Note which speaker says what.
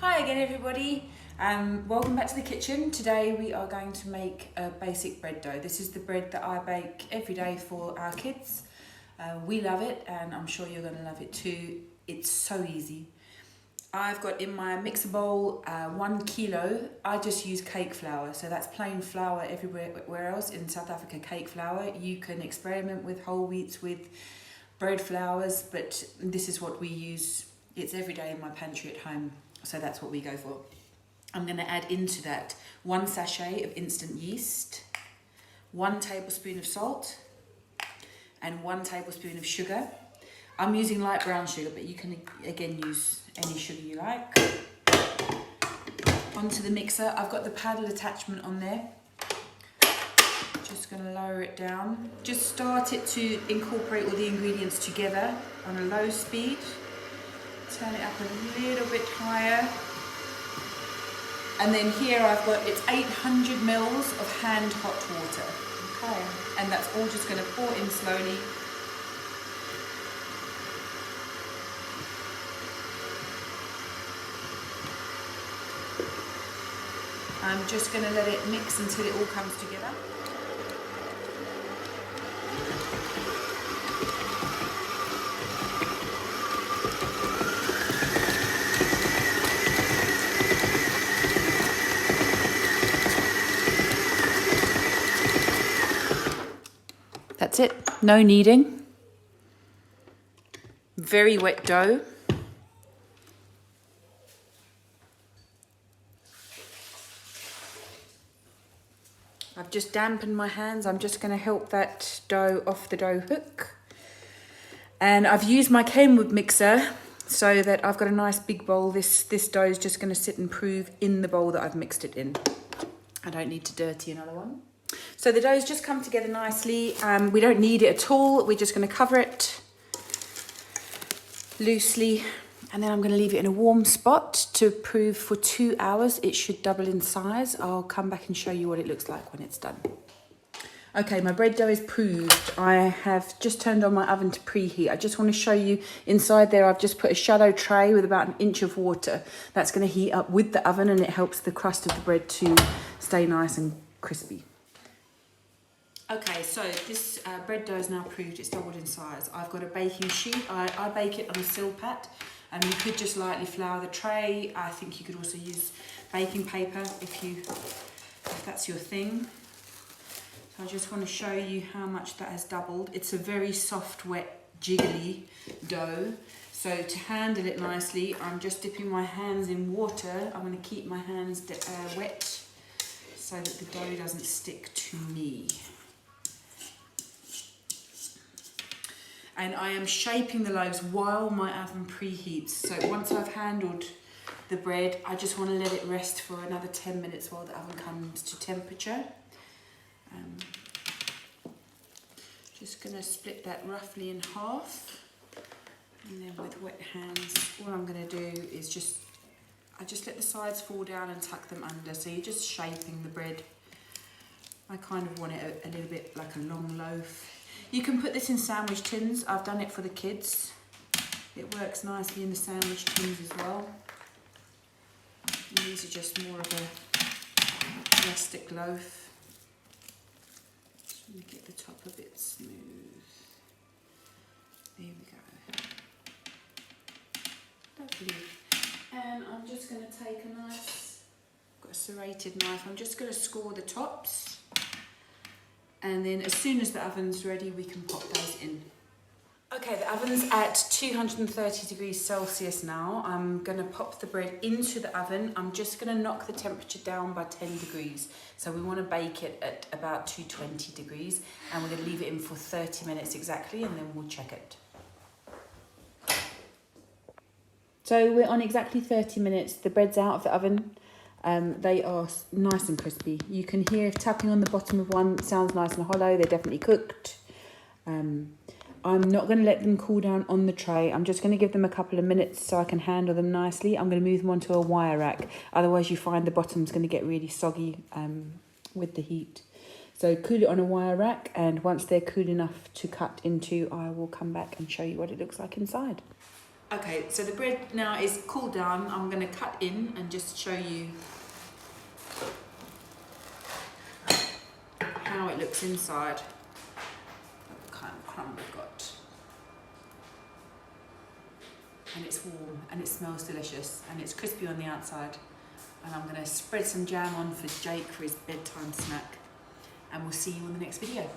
Speaker 1: Hi again everybody, welcome back to the kitchen. Today we are going to make a basic bread dough. This is the bread that I bake every day for our kids. We love it and I'm sure you're going to love it too. It's so easy. I've got in my mixer bowl 1 kilo. I just use cake flour, so that's plain flour everywhere else. In South Africa, cake flour. You can experiment with whole wheats, with bread flours, but this is what we use. It's every day in my pantry at home. So that's what we go for. I'm going to add into that 1 sachet of instant yeast, 1 tablespoon of salt, and 1 tablespoon of sugar. I'm using light brown sugar, but you can again use any sugar you like. Onto the mixer, I've got the paddle attachment on there. Just going to lower it down. Just start it to incorporate all the ingredients together on a low speed. Turn it up a little bit higher. And then here I've got, it's 800 mils of hand hot water. Okay. And that's all just going to pour in slowly. I'm just going to let it mix until it all comes together. That's it, no kneading. Very wet dough. I've just dampened my hands. I'm just going to help that dough off the dough hook. And I've used my Kenwood mixer so that I've got a nice big bowl. This dough is just going to sit and prove in the bowl that I've mixed it in. I don't need to dirty another one. So the dough's just come together nicely. We don't knead it at all. We're just going to cover it loosely. And then I'm going to leave it in a warm spot to prove for 2 hours. It should double in size. I'll come back and show you what it looks like when it's done. Okay, my bread dough is proved. I have just turned on my oven to preheat. I just want to show you inside there. I've just put a shallow tray with about 1 inch of water. That's going to heat up with the oven and it helps the crust of the bread to stay nice and crispy. Okay, so this bread dough is now proved, it's doubled in size. I've got a baking sheet. I bake it on a silpat. You could just lightly flour the tray. I think you could also use baking paper if that's your thing. So I just want to show you how much that has doubled. It's a very soft, wet, jiggly dough. So to handle it nicely, I'm just dipping my hands in water. I'm going to keep my hands wet so that the dough doesn't stick to me. And I am shaping the loaves while my oven preheats. So once I've handled the bread, I just want to let it rest for another 10 minutes while the oven comes to temperature. Just going to split that roughly in half. And then with wet hands, all I'm going to do is I just let the sides fall down and tuck them under. So you're just shaping the bread. I kind of want it a little bit like a long loaf. You can put this in sandwich tins. I've done it for the kids. It works nicely in the sandwich tins as well. And these are just more of a rustic loaf. Just want to get the top a bit smooth. There we go. Lovely. And I'm just going to take a nice, got a serrated knife. I'm just going to score the tops. And then as soon as the oven's ready, we can pop those in. Okay, the oven's at 230 degrees Celsius now. I'm gonna pop the bread into the oven. I'm just gonna knock the temperature down by 10 degrees. So we wanna bake it at about 220 degrees and we're gonna leave it in for 30 minutes exactly and then we'll check it. So we're on exactly 30 minutes. The bread's out of the oven. They are nice and crispy. You can hear tapping on the bottom of one. It sounds nice and hollow. They're definitely cooked. I'm not going to let them cool down on the tray. I'm just going to give them a couple of minutes so I can handle them nicely. I'm going to move them onto a wire rack. Otherwise you find the bottom's going to get really soggy with the heat. So cool it on a wire rack, and once they're cool enough to cut into, I will come back and show you what it looks like inside. Okay, so the bread now is cooled down. I'm going to cut in and just show you how it looks inside. What kind of crumb we've got. And it's warm and it smells delicious and it's crispy on the outside. And I'm going to spread some jam on for Jake for his bedtime snack. And we'll see you on the next video.